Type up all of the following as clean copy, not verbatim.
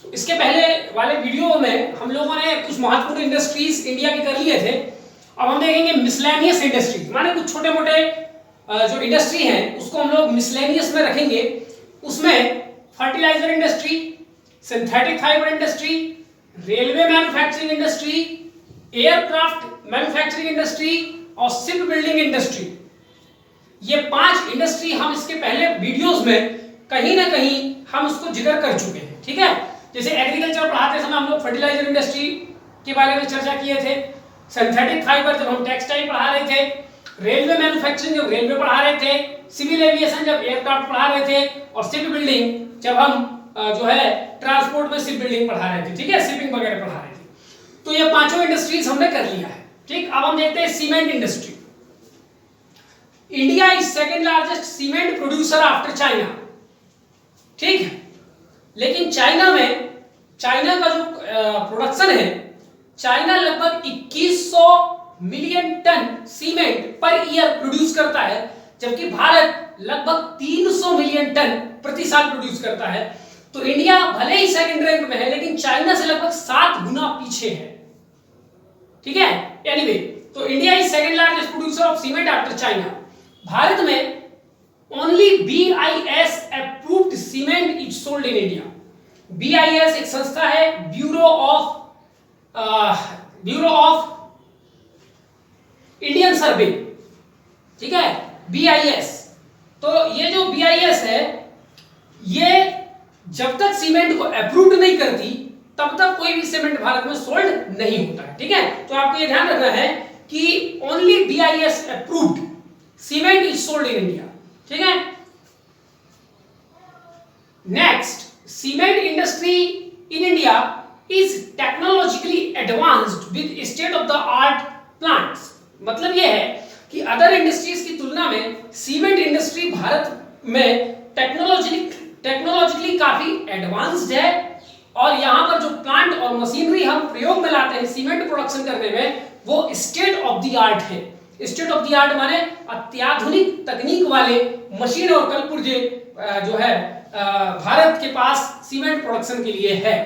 तो इसके पहले वाले वीडियो में हम लोगों ने कुछ महत्वपूर्ण इंडस्ट्रीज इंडिया के कर लिए थे। अब हम देखेंगे मिसलेनियस इंडस्ट्रीज, माने कुछ छोटे मोटे जो इंडस्ट्री हैं उसको हम लोग मिसलेनियस में रखेंगे। उसमें fertiliser industry, synthetic fibre industry, railway manufacturing industry, aircraft manufacturing industry और शिप बिल्डिंग इंडस्ट्री, ये 5 इंडस्ट्री हम इसके पहले वीडियोस में कहीं ना कहीं हम उसको जिक्र कर चुके हैं। ठीक है, जैसे एग्रीकल्चर पढ़ाते समय हम लोग फर्टिलाइजर इंडस्ट्री के बारे में चर्चा किए थे, सिंथेटिक फाइबर जब हम टेक्सटाइल पढ़ा रहे थे, रेलवे मैन्युफैक्चरिंग जब रेलवे पढ़ा रहे थे, सिविल एविएशन जब एयरक्राफ्ट पढ़ा रहे थे, और शिप बिल्डिंग जब हम जो है ट्रांसपोर्ट में शिप बिल्डिंग पढ़ा रहे थे। ठीक है, शिपिंग वगैरह पढ़ा रहे थे। तो ये 5 इंडस्ट्रीज हमने कर लिया है। ठीक, अब हम देखते हैं cement industry. India is second largest cement producer after China. ठीक है, लेकिन चाइना का जो प्रोडक्शन है, चाइना लगभग 2100 million ton cement per year produce करता है, जबकि भारत लगभग 300 मिलियन टन प्रति साल प्रोड्यूस करता है। तो इंडिया भले ही सेकंड रैंक में है, लेकिन चाइना से लगभग 7 गुना पीछे है। ठीक है, एनीवे, तो India is second largest producer of cement after China. Bharat में only BIS approved cement is sold in India. BIS एक संस्था है, ब्यूरो ऑफ इंडियन सर्वे। ठीक है, BIS। तो ये जो BIS है, ये जब तक सीमेंट को अप्रूव्ड नहीं करती तब तक कोई भी सीमेंट भारत में सोल्ड नहीं होता है। ठीक है, तो आपको ये ध्यान रखना है कि only BIS approved cement is sold in India. ठीक है, next, cement industry in India is technologically advanced with state of the art plants. मतलब यह है कि अदर इंडस्ट्रीज की तुलना में सीमेंट इंडस्ट्री भारत में टेक्नोलॉजिकली काफी एडवांस्ड है, और यहां पर जो प्लांट और मशीनरी हम प्रयोग में लाते हैं सीमेंट प्रोडक्शन करने में, वो स्टेट ऑफ द आर्ट है। स्टेट ऑफ द आर्ट माने अत्याधुनिक तकनीक वाले मशीन और कलपुर्जे जो है भारत के पास सीमेंट प्रोडक्शन के लिए है।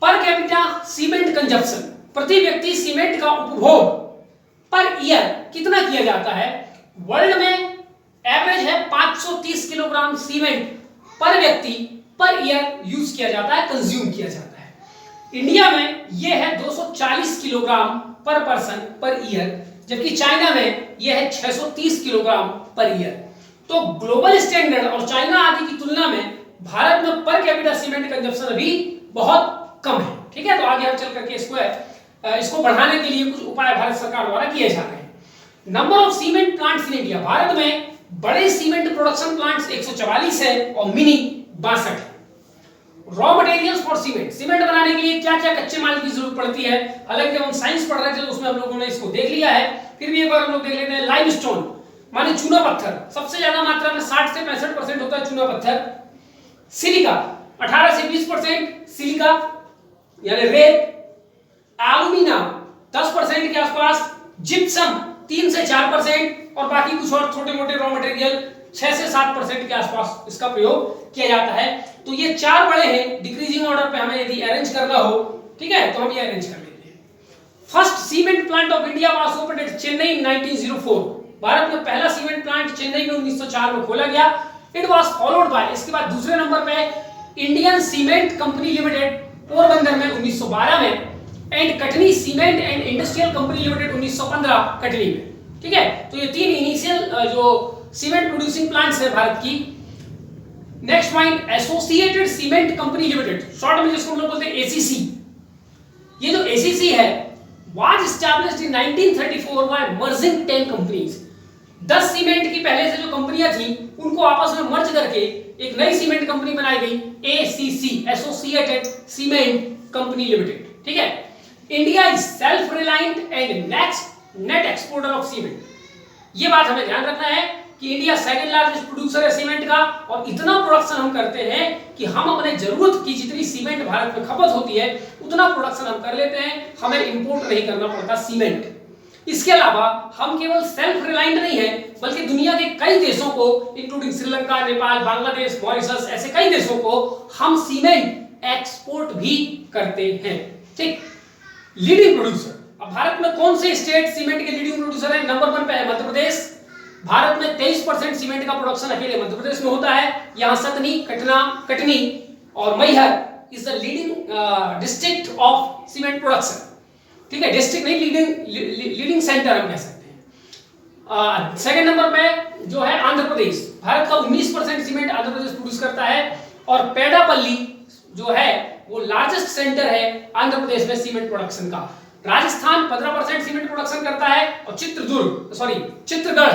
पर कैपिटा सीमेंट कंजप्शन, प्रति व्यक्ति सीमेंट का उपभोग पर ईयर कितना किया जाता है? वर्ल्ड में एवरेज है 530 किलोग्राम सीमेंट पर व्यक्ति पर ईयर यूज किया जाता है, कंज्यूम किया जाता है। इंडिया में यह है 240 किलोग्राम पर पर्सन पर ईयर, जबकि चाइना में यह है 630 किलोग्राम पर ईयर। तो ग्लोबल स्टैंडर्ड और चाइना आदि की तुलना में भारत में पर कैपिटा सीमेंट कंजप्शन अभी बहुत कम है। ठीक है, तो आगे हम चल करके इसको बढ़ाने के लिए कुछ उपाय भारत सरकार द्वारा किए जा रहे हैं। Number of cement plants in India, Bharat में बड़े सीमेंट प्रोडक्शन प्लांट्स 144 है और मिनी 62 है। Raw materials for cement, cement बनाने के लिए क्या क्या कच्चे माल की जरूरत पड़ती है? हालांकि हम साइंस पढ़ रहे थे तो उसमें हम लोगों ने इसको देख लिया है, फिर भी एक बार हम लोग देख लेते हैं। लाइमस्टोन माने चूना पत्थर, सबसे ज्यादा मात्रा में 60 से 65% होता है चूना पत्थर। सिलिका 18 से 20% सिलिका यानी रेत। एल्यूमिना 10% के आसपास। जिप्सम 3 से 4% और बाकी कुछ और छोटे मोटे रॉ मटेरियल 6 से 7% के आसपास इसका प्रयोग किया जाता है। तो ये 4 बड़े हैं, डिक्रीजिंग ऑर्डर पे हमें यदि अरेंज करना हो, ठीक है, तो हम ये अरेंज कर लेते हैं। First cement plant of India was opened at Chennai in 1904। Bharat में पहला सीमेंट प्लांट चेन्नई में 1904 में खोला गया। इट वाज फॉलोड बाय, इसके बाद दूसरे नंबर पे Indian cement company limited Porbandar में 1912 में, and Katni cement and industrial company limited 1915 Katni में। ठीक है, तो ये 3 इनिशियल जो सीमेंट प्रोड्यूसिंग प्लांट्स है भारत की। Next point, associated cement company limited, short में जिसको हम लोग बोलते हैं ACC। ये जो ACC है was established in 1934 by merging 10 companies. 10 cement की पहले से जो कंपनियां थी उनको आपस में मर्ज करके एक नई सीमेंट कंपनी बनाई गई, ACC, associated cement company limited. ठीक है, India is self reliant and net exporter of cement. ये बात हमें ध्यान रखना है कि इंडिया सेकंड लार्जेस्ट प्रोड्यूसर है सीमेंट का, और इतना प्रोडक्शन हम करते हैं कि हम अपने जरूरत की जितनी सीमेंट भारत में खपत होती है उतना प्रोडक्शन हम कर लेते हैं, हमें इंपोर्ट नहीं करना पड़ता सीमेंट। इसके अलावा हम केवल सेल्फ रिलायंट नहीं है, बल्कि दुनिया के कई देशों को इंक्लूडिंग श्रीलंका, नेपाल, बांग्लादेश, मॉरिशस, ऐसे कई देशों को हम सीमेंट एक्सपोर्ट भी करते हैं। ठीक, लीडिंग प्रोड्यूसर, अब भारत में कौन से स्टेट सीमेंट के लीडिंग प्रोड्यूसर है? नंबर 1 पे है मध्य प्रदेश। भारत में 23% सीमेंट का प्रोडक्शन अकेले मध्य प्रदेश में होता है। यहाँ सतनी, कटनी और Maihar is the leading district of cement production. ठीक है, डिस्ट्रिक्ट नहीं, लीडिंग सेंटर हम कह सकते हैं। सेकंड नंबर पे जो है आंध्र प्रदेश, भारत का 19% सीमेंट आंध्र प्रदेश प्रोड्यूस करता है। और पेडापल्ली जो है वो लार्जेस्ट सेंटर है आंध्र प्रदेश में सीमेंट प्रोडक्शन का। राजस्थान 15% सीमेंट प्रोडक्शन करता है और चित्रगढ़,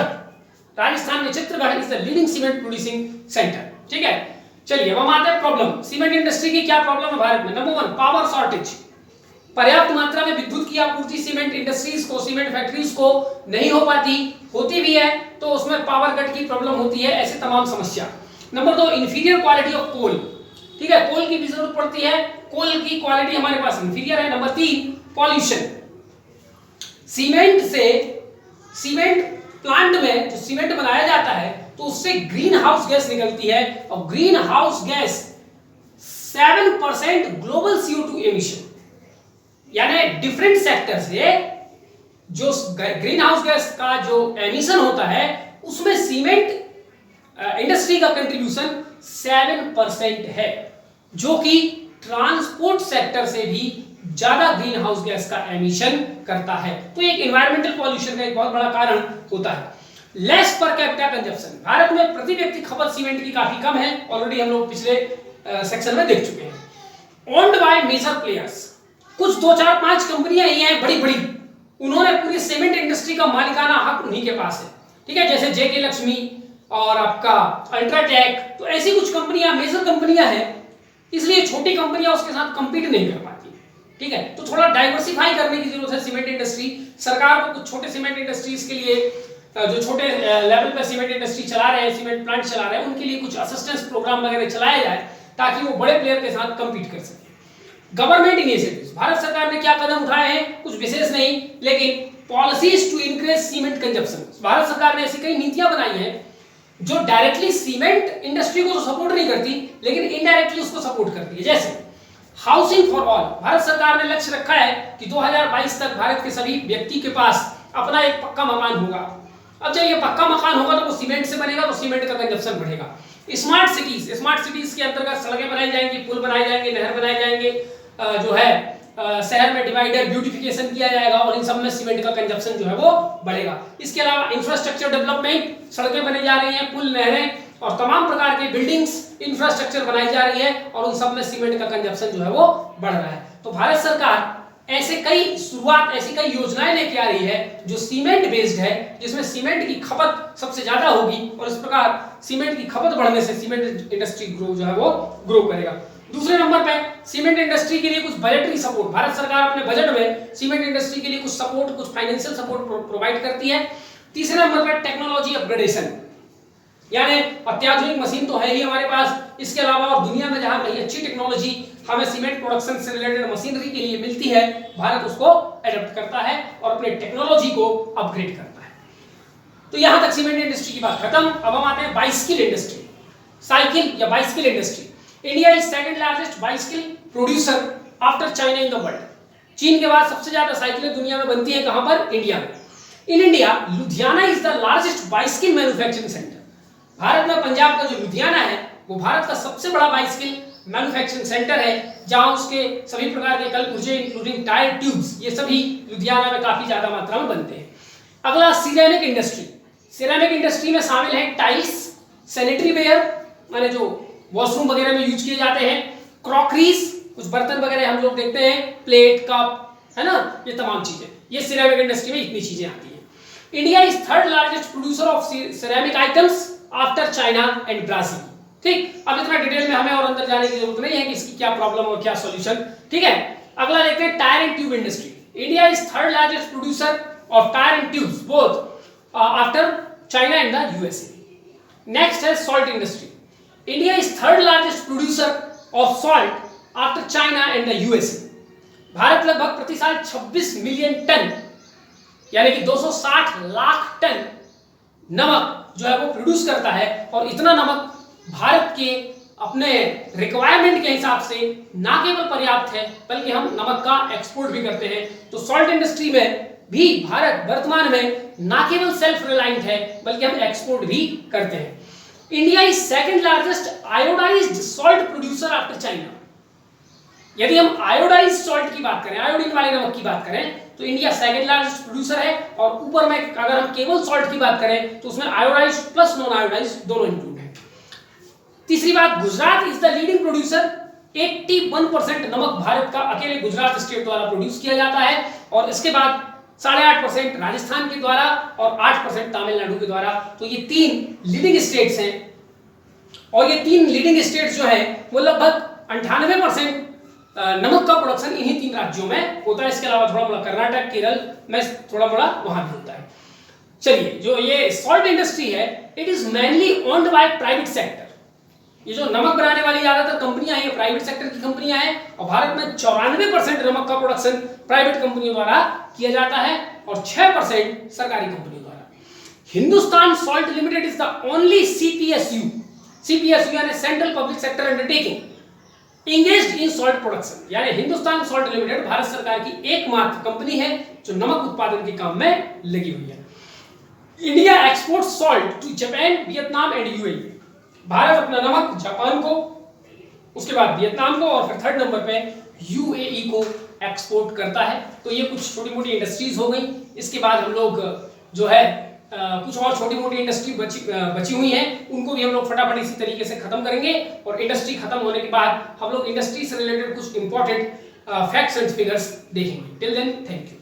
राजस्थान में Chittorgarh is the leading cement producing centre. ठीक है, चलिए अब हम आते हैं प्रॉब्लम। सीमेंट इंडस्ट्री की क्या प्रॉब्लम है भारत में? नंबर 1 पावर शॉर्टेज, पर्याप्त मात्रा में विद्युत की आपूर्ति सीमेंट इंडस्ट्रीज को, सीमेंट फैक्ट्रीज को नहीं हो पाती, होती भी है तो उसमें पावर कट की प्रॉब्लम होती है, ऐसे तमाम समस्या। Number 2 inferior quality of coal, ठीक है, कोल की भी जरूरत पड़ती है, कोल की क्वालिटी हमारे पास इंफीरियर है। नंबर 3 पॉल्यूशन, सीमेंट प्लांट में जो सीमेंट बनाया जाता है तो उससे ग्रीन हाउस गैस निकलती है और green house gas 7% global CO2 emission, यानी डिफरेंट सेक्टर से जो ग्रीन हाउस गैस का जो एमिशन होता है उसमें सीमेंट इंडस्ट्री का कंट्रीब्यूशन 7% है, जो कि ट्रांसपोर्ट सेक्टर से भी ज्यादा ग्रीन हाउस गैस का एमिशन करता है। तो एक एनवायरमेंटल पॉल्यूशन का एक बहुत बड़ा कारण होता है। Less per capita consumption, Bharat में प्रति व्यक्ति खपत सीमेंट की काफी कम है, ऑलरेडी हम लोग पिछले सेक्शन में देख चुके हैं। ओन्ड बाय मेजर प्लेयर्स, कुछ 2 4 5 कंपनियां ही हैं बड़ी बड़ी, उन्होंने पूरी सीमेंट इंडस्ट्री का मालिकाना हक उन्हीं के पास है। ठीक है, जैसे जेके लक्ष्मी और आपका अल्ट्राटेक, तो ऐसी कुछ कंपनियां मेजर कंपनियां हैं, इसलिए छोटी कंपनियां उसके साथ कंपीट नहीं कर पाती। ठीक है, तो थोड़ा डाइवर्सिफाई करने की जरूरत है सीमेंट इंडस्ट्री। सरकार को कुछ छोटे सीमेंट इंडस्ट्रीज के लिए, जो छोटे लेवल पे सीमेंट इंडस्ट्री चला रहे हैं, सीमेंट प्लांट चला रहे हैं, उनके लिए कुछ असिस्टेंस प्रोग्राम वगैरह चलाया जाए ताकि वो बड़े प्लेयर के साथ कंपीट कर सके। गवर्नमेंट इनिशिएटिव्स, भारत सरकार ने क्या कदम उठाए हैं? कुछ विशेष नहीं, लेकिन policies to increase cement consumption, Bharat सरकार ने ऐसी कई नीतियां बनाई हैं जो डायरेक्टली सीमेंट इंडस्ट्री को तो सपोर्ट नहीं करती, लेकिन इनडायरेक्टली उसको सपोर्ट करती है। जैसे हाउसिंग फॉर ऑल, भारत सरकार ने लक्ष्य रखा है कि 2022 तक भारत के सभी व्यक्ति के पास अपना एक पक्का मकान होगा। अब जब ये पक्का मकान होगा तो वो सीमेंट से बनेगा, तो सीमेंट का कंजप्शन बढ़ेगा। स्मार्ट सिटीज के अंतर्गत सड़कें बनाई जाएंगी, पुल बनाए जाएंगे, नहर बनाए जाएंगे, जो है शहर में डिवाइडर ब्यूटिफिकेशन किया जाएगा और इन सब में सीमेंट का कंजप्शन जो है वो बढ़ेगा। इसके अलावा इंफ्रास्ट्रक्चर डेवलपमेंट, सड़कें बनी जा रही हैं, पुल, नहरें और तमाम प्रकार के बिल्डिंग्स, इंफ्रास्ट्रक्चर बनाई जा रही है और उन सब में सीमेंट का कंजप्शन जो है वो बढ़ रहा है। तो भारत सरकार ऐसी कई योजनाएं लेके आ रही है जो सीमेंट बेस्ड है, जिसमें सीमेंट की खपत सबसे ज्यादा होगी और इस प्रकार सीमेंट की खपत बढ़ने से सीमेंट इंडस्ट्री ग्रो करेगा। दूसरे नंबर पे सीमेंट इंडस्ट्री के लिए कुछ बजटरी सपोर्ट, भारत सरकार अपने बजट में सीमेंट इंडस्ट्री के लिए कुछ सपोर्ट, कुछ फाइनेंशियल सपोर्ट प्रोवाइड करती है। तीसरे नंबर पे टेक्नोलॉजी अपग्रेडेशन, यानी अत्याधुनिक मशीन तो है ही हमारे पास, इसके अलावा और दुनिया में जहां कहीं अच्छी टेक्नोलॉजी हमें सीमेंट प्रोडक्शन से रिलेटेड मशीनरी के लिए मिलती है, भारत उसको एडॉप्ट करता है और अपने टेक्नोलॉजी को अपग्रेड करता है। तो यहां तक सीमेंट इंडस्ट्री की बात खत्म। अब हम आते हैं बाइसिकल इंडस्ट्री, साइकिल या bicycle industry. India is second largest bicycle producer after China in the world. चीन के बाद सबसे ज्यादा साइकिलें दुनिया में बनती है, कहां पर? इंडिया में। In India Ludhiana is the largest bicycle manufacturing centre. Bharat में पंजाब का जो लुधियाना है वो भारत का सबसे बड़ा बाइसिकल मैन्युफैक्चरिंग सेंटर है, जहां उसके सभी प्रकार के कल पुर्जे इंक्लूडिंग टायर, ट्यूब्स, ये सभी लुधियाना में काफी ज्यादा मात्रा में बनते हैं। अगला सिरेमिक इंडस्ट्री। सिरेमिक इंडस्ट्री में शामिल है टाइल्स, सैनिटरी वेयर माने जो वॉशरूम वगैरह में यूज किए जाते हैं, क्रॉकरीज, कुछ बर्तन वगैरह हम लोग देखते हैं, प्लेट, कप, है ना, ये तमाम चीजें, ये सिरेमिक इंडस्ट्री में इतनी चीजें आती हैं। India is third largest producer of ceramic items after China and Brazil. ठीक, अब इतना डिटेल में हमें और अंदर जाने की जरूरत नहीं है कि इसकी क्या प्रॉब्लम और क्या सॉल्यूशन। ठीक है, अगला देखते हैं tyre and tube industry. India is third largest producer of tyre and tubes both after China and the USA. Next है salt industry. India is third largest producer of salt after China and the USA. Bharat लगभग प्रति साल 26 million ton यानी कि 260 lakh ton नमक जो है वो प्रोड्यूस करता है और इतना नमक भारत के अपने रिक्वायरमेंट के हिसाब से ना केवल पर्याप्त है बल्कि हम नमक का एक्सपोर्ट भी करते हैं। तो सॉल्ट इंडस्ट्री में भी भारत वर्तमान में ना केवल सेल्फ रिलायंट है बल्कि हम एक्सपोर्ट भी करते हैं। India is second largest iodised salt producer after China. यदि हम आयोडाइज्ड सॉल्ट की बात करें, आयोडीन वाले नमक की बात करें, तो इंडिया सेकंड लार्जेस्ट प्रोड्यूसर है। और ऊपर में अगर हम केवल सॉल्ट की बात करें तो उसमें आयोडाइज्ड प्लस नॉन आयोडाइज्ड दोनों इंक्लूड है। तीसरी बात, Gujarat is the leading producer. 81% नमक भारत का अकेले गुजरात स्टेट द्वारा प्रोड्यूस किया जाता है और इसके बाद 8.5% राजस्थान के द्वारा और 8% तमिलनाडु के द्वारा। तो ये 3 लीडिंग स्टेट्स हैं और ये 3 लीडिंग स्टेट्स जो है वो लगभग 98% नमक का प्रोडक्शन इन्हीं 3 राज्यों में होता है। इसके अलावा थोड़ा बड़ा कर्नाटक, केरल में थोड़ा बड़ा वहां भी होता है। चलिए, जो ये सॉल्ट इंडस्ट्री है it is mainly owned by private sector. ये जो नमक बनाने वाली ज्यादातर कंपनियां हैं ये प्राइवेट सेक्टर की कंपनियां हैं और भारत में 94% नमक का प्रोडक्शन प्राइवेट कंपनियों द्वारा किया जाता है और 6% सरकारी कंपनियों द्वारा। Hindustan salt limited is the only CPSU यानी central public sector undertaking engaged in salt production, यानी हिंदुस्तान सॉल्ट लिमिटेड भारत सरकार की एकमात्र कंपनी है जो नमक उत्पादन के काम में लगी हुई है। India export salt to Japan, Vietnam and UAE. Bharat अपना नमक जापान को, उसके बाद वियतनाम को और फिर थर्ड नंबर पे यूएई को एक्सपोर्ट करता है। तो ये कुछ छोटी मोटी इंडस्ट्रीज हो गई। इसके बाद हम लोग जो है कुछ और छोटी मोटी इंडस्ट्री बची हुई हैं उनको भी हम लोग फटाफट इसी तरीके से खत्म करेंगे और इंडस्ट्री खत्म होने के बाद हम लोग इंडस्ट्री से रिलेटेड कुछ इंपॉर्टेंट फैक्ट्स एंड फिगर्स देखेंगे। Till then, thank you.